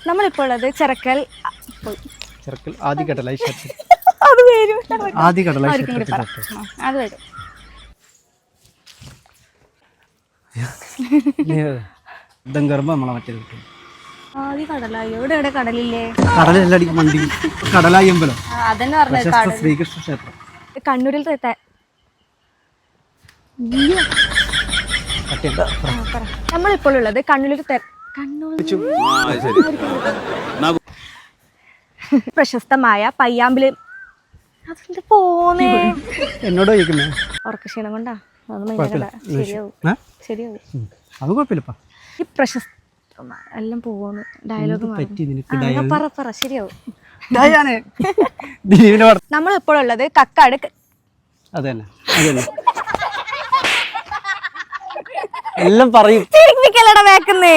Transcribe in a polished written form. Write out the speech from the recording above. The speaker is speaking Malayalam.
നമ്മളിപ്പോൾ ഉള്ളത് ചിറക്കൽ ആദ്യ കടലായി അത് വരും ആദ്യ കടലായി അത് വരും. യുദ്ധം കയറുമ്പോ നമ്മളെ മറ്റേ കിട്ടും. ആദ്യ കടലായി എവിടെ എവിടെ കടലില്ലേ? കടലല്ലടി മണ്ടി കടലായി അമ്പലം അതന്നെ പറഞ്ഞത്. ശ്രീകൃഷ്ണ ക്ഷേത്രം കണ്ണൂരിൽ നമ്മളിപ്പോൾ ഉള്ളത് കണ്ണൂരിൽ പ്രശസ്തമായ പയ്യാമ്പില്. അതെന്താ പോന്നേ? എന്നോട് ചോദിക്കുന്നേ ഉറക്കക്ഷീണം കൊണ്ടാ. ശരിയാവും ശരിയാവും. അത് കുഴപ്പമില്ലപ്പാ. ഈ പ്രശസ്ത എല്ലാം പോവാന്ന് ഡയലോഗ് പറ ശരിയാവും. നമ്മളിപ്പോൾ ഉള്ളത് കക്കാട്. അതന്നെ അതന്നെ എല്ലാം പറയും. വേക്കുന്നേ